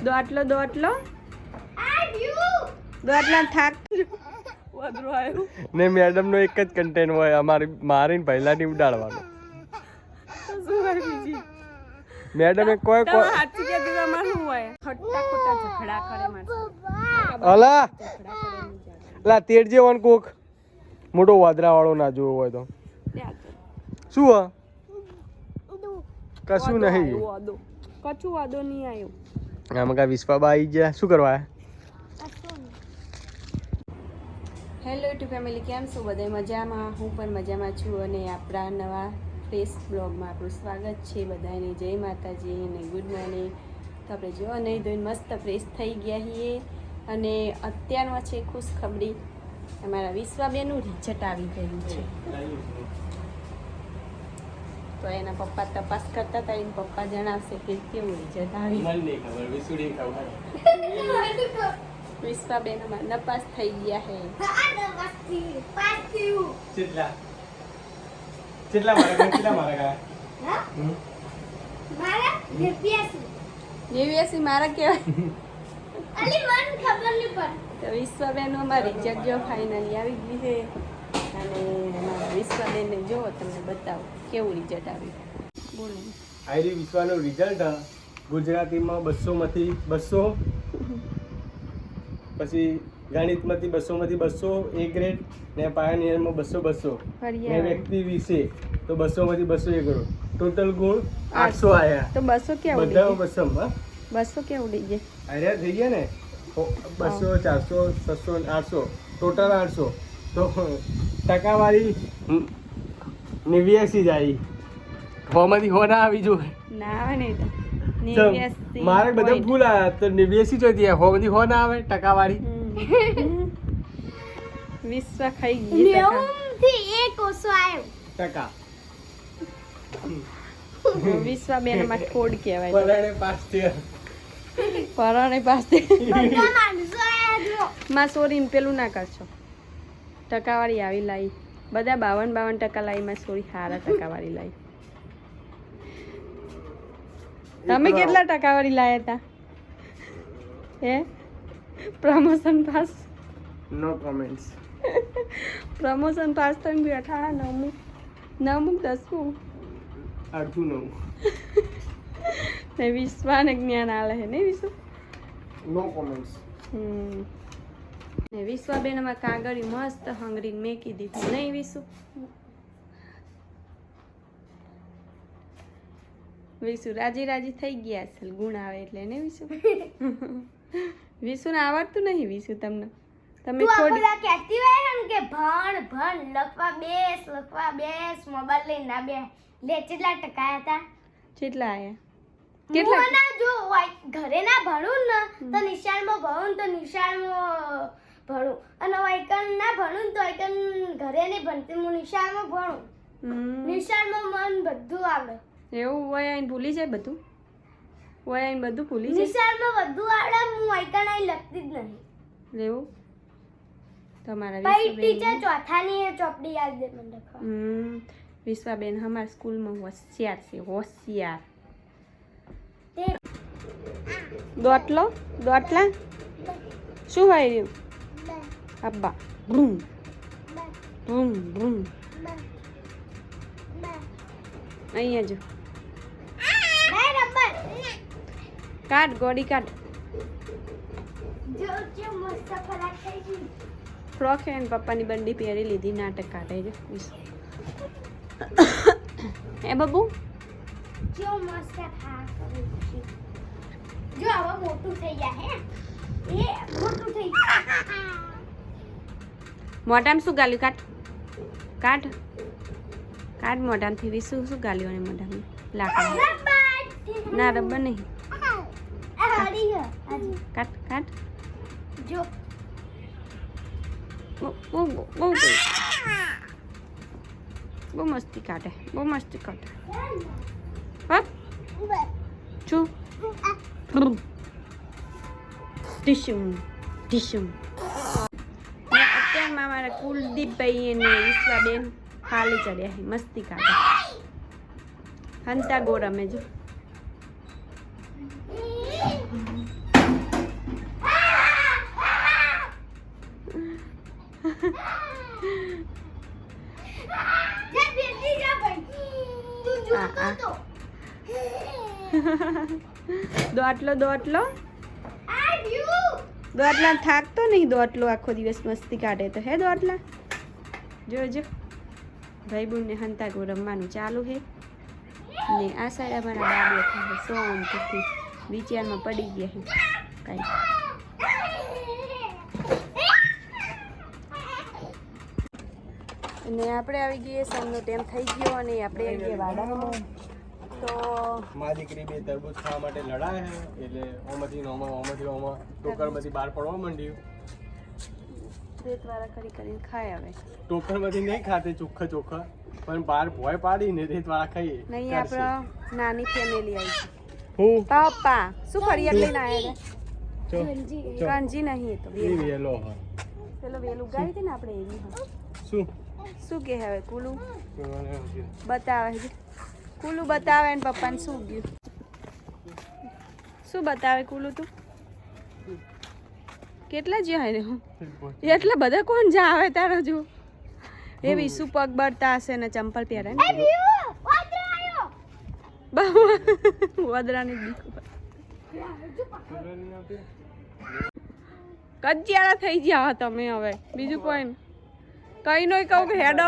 દોટલો થાક ને મેડમ નો એક જ કન્ટેન્ટ હોય અમારી મારીને પહેલાથી ઉડાડવાનો. મેડમ એ કોઈ અલા તેર જેવાનું કોક મોટો વાદરા વાળો ના જોવો હોય તો શું હ કશું નહીં કચું વાદો નહીં આવ્યો. આમાં કા વિશ્વાબા આવી ગયા શું કરવા? હેલો ટુ ફેમિલી, કેમ છો બધા? મજામાં? હું પણ મજામાં છું અને આપણા નવા ફ્રેશ બ્લોગમાં આપણું સ્વાગત છે બધાને. જય માતાજી અને ગુડ મોર્નિંગ. તો આપણે જો નહીં ધોઈને મસ્ત ફ્રેશ થઈ ગયા છીએ અને અત્યારમાં છે ખુશખબરી, અમારા વિશ્વાબેનનું રિઝલ્ટ આવી ગયું છે. તો એના પપ્પા તપાસ કરતા હતા, એના પપ્પા જણાવશે કે કેવું રિઝલ્ટ આવ્યું. વિશ્વાબેન અમાર નપાસ થઈ ગયા હે. કેટલા મારા કહેવાય. તો વિશ્વાબેન અમારી રિઝલ્ટ જો ફાઇનલી આવી ગઈ છે અને અમારા વિશ્વાબેનને જો તમને બતાવો કેવું રિઝલ્ટ આવ્યું. બોલો. આયરી વિશ્વાનું રિઝલ્ટ ગુજરાતીમાં 200 માંથી 200, પછી ગણિતમાંથી 200 માંથી 200 એ ગ્રેડ, ને પાયોનિયરમાં 200 ને વ્યક્તિ વિશે તો 200 માંથી 200 એ ગ્રેડ, ટોટલ ગુણ 800 આયા. તો 200 ક્યાં ઉડી બધા 200 માં 200 ક્યાં ઉડી ગયા? આર્યા થઈ ગયા ને 200 400 600 800 ટોટલ 800. તો ટકાવારી 89 જાય. હોમાંથી હો ના આવી જોઈએ ના આવે ને તો મારે બધા ભૂલ આવ્યા તો 89 જોઈતી હો બધી હો ના આવે ટકાવારી. વિશ્વ ખાઈ ગઈ. 90 થી 1 ઓછો આવ્યો ટકા. વિશ્વાબેન માં કોડ કહેવાય. પરાણે પાસ થયા. પરાણે પાસ બધા માણસો આયા જો. માં સોરીને પેલું ના કરશો. ટકાવારી આવી લાવી. બધા 52% લાવી. માં સોરી સારા ટકાવારી લાવી. તમે કેટલા ટકાવારી લાયા હતા? હે promotion pass? No comments. Promotion pass થઈને બેઠા. નવમું 10મું અડધું નવું. ને વિશ્વાને જ્ઞાન આલે હે ને વિશ્વ. No comments. ને વિશ્વાબેન માં કાગળી મસ્ત હંગરીને મેકી દીધું નહીં વિશ્વ? વિશુ રાજી થઈ ગયા અસલ ગુણ આવે એટલે ને વિશુ. વિશુને આવડતું નહીં વિશુ તમને? તમે થોડી કહેતી હોય ને કે ભણ લખવા બેસ મોબાઈલ લઈને ના બે. લે કેટલા ટકા હતા? કેટલા આયા? કેટલા ના જો ઘરે ના ભણું ને તો નિશાળમાં ભણું તો નિશાળમાં ભણું, અને વાયકન ના ભણું તો વાયકન ઘરે નહીં ભણતી, હું નિશાળમાં ભણું. નિશાળમાં મન બધું આવડે. એવું હોય આઈને ભૂલી જાય બધું? હોય આઈને બધું ભૂલી જાય? નિશાળમાં બધું આવડે, હું વાયકન આઈ લખતી જ નહીં. એવું તમારા ભાઈ ટીચર ચોથાની એ ચોપડી યાદ દે મને લખવા. વિશ્વાબેન અમારા સ્કૂલમાં હોશિયાર છે, હોશિયાર. દોટલા શું હોય રહ્યું? અબ્બા ભૂમ ભૂમ ભૂમ. અહીંયા જો કાઢ ગોડી કાઢ. ફ્રોક હે ને પપ્પાની બંડી પહેરી લીધી. નાટક કાઢે છે એ બબુ. જો મસ્ત ખા જો હવે મોટું થઈ ગયા હે. એ મોટું થઈ ગયા. મોઢામાં શું ગાલ્યું? કાઢ મોઢામાંથી. વિશું શું ગાલ્યું અને મોઢામાં? લાકડા ના રબર નહીં. કાઢ જો બહુ મસ્તી કાઢે. શું ટીશું. અત્યારમાં મારા કુલદીપભાઈ અને વિશ્વાબેન ખાલી ચડ્યા છે, મસ્તી કાઢે. હંતા ગો રમે જો. દોટલો થાકતો નહીં. દોટલો આખો દિવસ મસ્તી કાઢે તો હે દોટલા. જોજો ભાઈ બુનને હંતા ગો રમવાનું ચાલુ હે ને આ સાઈડ અમારા બા બેઠા છે સોમથી વિચારમાં પડી ગયા છે કાંઈ. અને આપણે આવી ગઈએ સાંજનો ટાઈમ થઈ ગયો અને આપણે આવી ગયા વાડામાં. તો મારી દીકરી બે તરબૂચ ખાવા માટે લડાય છે એટલે ઓમાંથી ટોકરમાંથી બહાર પડવા માંડ્યું. રેતવાળા કરીને ખાય હવે. ટોકરમાંથી નહીં ખાતે ચોખ્ખા પણ બહાર ભોય પાડીને રેતવાળા ખાઈએ. નહીં આપણો નાની ફેમિલી આવી છે. હું પપ્પા શું ફરિયાદ લઈને આવ્યા હતા? કણજી નહીં એ તો વેલો હા પેલો વેલું ગાડી હતી ને આપણે એવી હા. શું કે હવે કુલું બતાવે છે. કુલું બતાવે ને પપ્પાને શું ગયું? શું બતાવે કુલું તું? કેટલા જ્યાં રે હું એટલા બધા કોણ જા આવે તારા જો એવી શું પગ બળતા હશે ને ચંપલ પહેરે ને વદરાની કજિયાળા થઈ ગયા તમે હવે. બીજું કોઈ કઈ નો કહું કે હેડો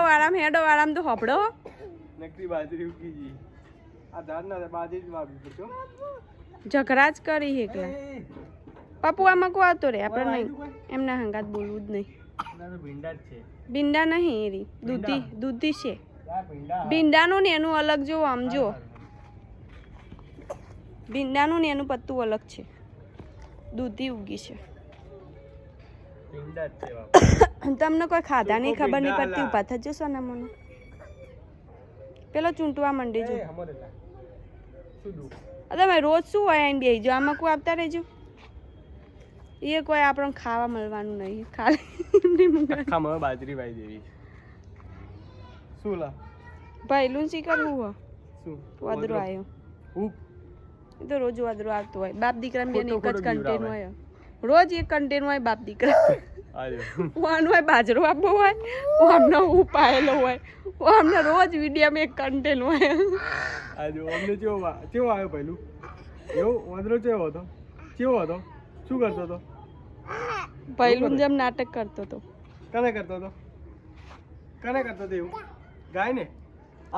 આરામ તો હપડો નકરી બાજરી ઉગી જી આ ધાર ના બાજરી જ વાવી પડતો ઝઘડા જ કરી એકલા. પપ્પુ આમાં કો આવતો રે આપણે નહીં એમના હંગાત બોલવું જ નહીં. ભીંડા નહીં એરી દૂધી છે. ભીંડાનું ને એનું અલગ જો આમ જો ભીંડાનું ને એનું પત્તું અલગ છે. દૂધી ઉગી છે. તમને કોઈ ખાધા નહીં ખબર નહીં પડતી. ઉભા થજો સોનામોનો પેલો ચૂંટવા માંડી જો. તમે રોજ શું હોય આઈને બેસી જો આમાં કોઈ આપતા રહેજો. એ કોઈ આપણને ખાવા મળવાનું નહીં ખાલી બાજરી વાઈ દેવી. શું લા ભાઈલું શી કરવું હો? વાદરો આવ્યો એ તો રોજ વાદરો આવતો હોય. બાપ દીકરા બેન એક જ કન્ટેન હોય. રોજ એક કન્ટેન હોય બાપ દીકરા. વાન હોય બાજરો આપવો હોય અમને ઉપાયેલો હોય અમને રોજ વિડીયામાં એક કન્ટેન હોય. આજે અમને કેવો આવ્યો પહેલું એવું વાંદરો કેવો હતો શું કરતો હતો? પહેલું જેમ નાટક કરતો હતો. કને કરતો હતો એવું ગાય ને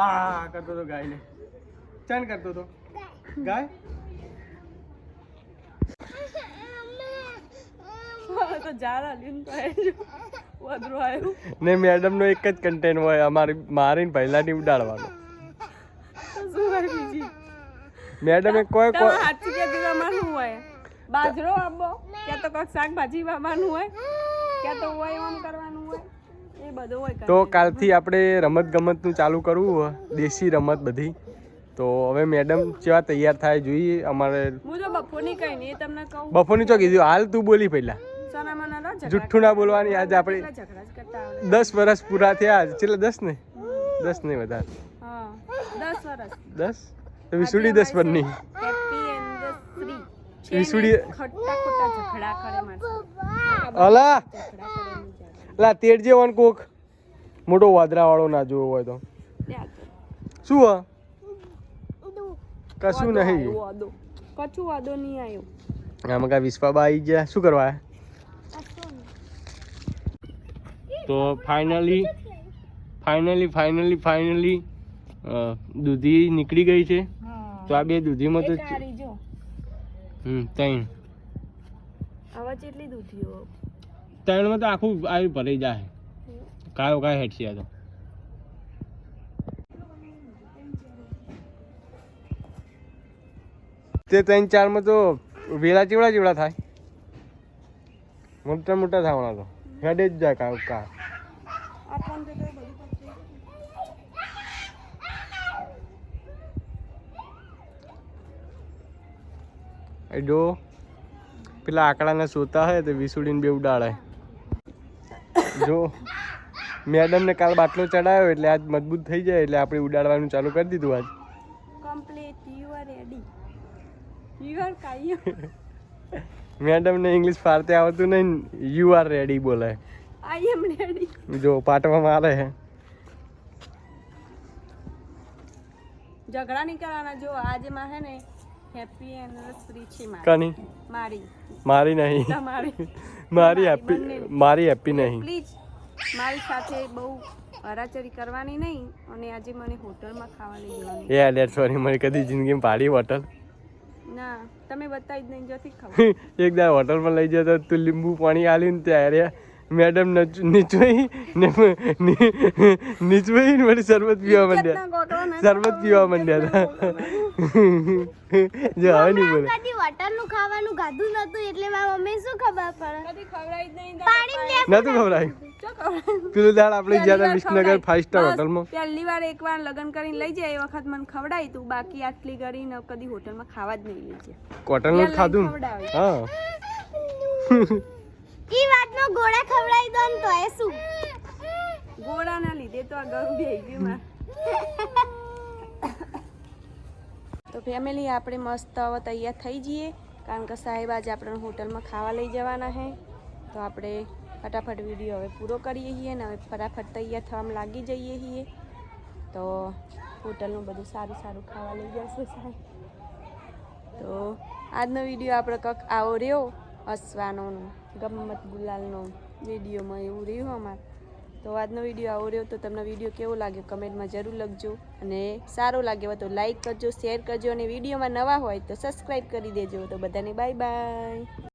આ કરતો હતો ગાય ને ચાન કરતો હતો ગાય તો જારા લીન તો વાદરો આવ્યો ને મેડમ નો એક જ કન્ટેન્ટ હોય મારીને પહેલાથી ઉડાડવાનો. મેડમ કોઈ સાચી કે દીવાનું હોય બાજરો આપો ક્યાં તો કોઈક શાકભાજી વાવવાનું હોય ક્યાં તો હોય એમ કરવાનું હોય એ બધું હોય. તો કાલથી આપણે રમત ગમતનું ચાલુ કરવું હોય દેશી રમત બધી. તો હવે મેડમ કેવા તૈયાર થાય જોઈએ અમારે. હું તો બપોરની કઈ નહીં તમને કહું. બપોરની તો કીધું હાલ તું બોલી પહેલા જુઠ્ઠું ના બોલવાની. આજે આપણે 10 વર્ષ પૂરા થયા. છેલ્લે 10 નહીં વધારે 10 તો વિસુડી 10 પર નહીં વિસુડી અલા તેડ જેવાન કોક મોટો વાદરા વાળો ના જોવો હોય તો શું હ કશું નહીં કશું વાદો નહીં આવ્યો. આમાં કા વિશ્વાબા આવી ગયા શું કરવા? તો ફાઇનલી દૂધી નીકળી ગઈ છે. તો આ બે દૂધીમાં તો ત્રણમાં તો આખું આવી ભરાઈ જાય. કાયો કાય હેઠી આ તો તે 3-4 તો વેલા ચેવડા થાય મોટા થાવણા તો હેડે જ જાય કાયો કા. જો પેલા આકડાને સોતા હોય તો વિસુડીને બે ઉડાડે. જો મેડમને કાલ બાટલો ચડાવ્યો એટલે આજ મજબૂત થઈ જાય એટલે આપણે ઉડાડવાનું ચાલુ કરી દીધું. આજ you are ready you are કાયમ મેડમ ને ઇંગ્લિશ ફારતે આવતું નહીં યુ આર રેડી બોલે આઈ એમ રેડી જો પાટવા મારે હે ઝઘડા નહીં કરવાના જો આજે માં હે ને હેપી એનિવર્સરી છે કની મારી મારી નહીં તમારી મારી હેપી નહીં પ્લીઝ મારી સાથે બહુ અરાચરી કરવાની નહીં અને આજે મને હોટલમાં ખાવા લઈ જવાની એ ડેડ સોરી મને કદી જિંદગીમાં પાડી હોટલ ના તમે બતાવી જ નહીં જોથી ખાવ એક દાડ હોટલમાં લઈ જતો તું લીંબુ પાણી આલ્યું ને ત્યારે મેડમ નીચવાઈ ને નીચવાઈ ને વળી શરબત પીવા માંડ્યા શરબત પીવા માંડ્યા હતા જો હવે નહીં બોલે કદી હોટલનું ખાવાનું ગાધું નતું એટલે મારા મમ્મી શું ખબર પડે કદી ખવડાવી જ નહીં પાણી નતું ખવડાયું પેલું દાડ આપણે ગયા હતા વિસનગર 5 સ્ટાર હોટલમાં પહેલી વાર એકવાર લગ્ન કરીને લઈ જાય એ વખત મને ખવડાવી તું બાકી આટલી કરીને કદી હોટલમાં ખાવા જ નહીં લઈ જાય કોટનનું ખાધું હા ઈ વાતનો ગોળા ખવડાવી દો ને તો એ શું ગોળાના લીધે તો આ ગળું બેહી ગયું માં તો ફેમિલી આપણે મસ્ત હવે તૈયાર થઈ જઈએ કારણ કે સાહેબ આજે આપણને હોટલમાં ખાવા લઈ જવાના છે તો આપણે ફટાફટ વિડીયો હવે પૂરો કરીએ છીએ ને હવે ફટાફટ તૈયાર થવામાં લાગી જઈએ છીએ તો હોટલનું બધું સારું સારું ખાવા લઈ જશે સાહેબ તો આજનો વિડીયો આપણે કંઈક આવો રહ્યો હસવાનો ગમત ગુલાલનો વિડીયોમાં એવું રહ્યું અમારે તો આજનો વિડીયો આવો રહ્યો તો તમને વિડીયો કેવો લાગ્યો કમેન્ટમાં જરૂર લખજો અને સારો લાગ્યો હોય તો લાઈક કરજો શેર કરજો અને વિડીયોમાં નવા હોય તો સબસ્ક્રાઈબ કરી દેજો તો બધાને બાય બાય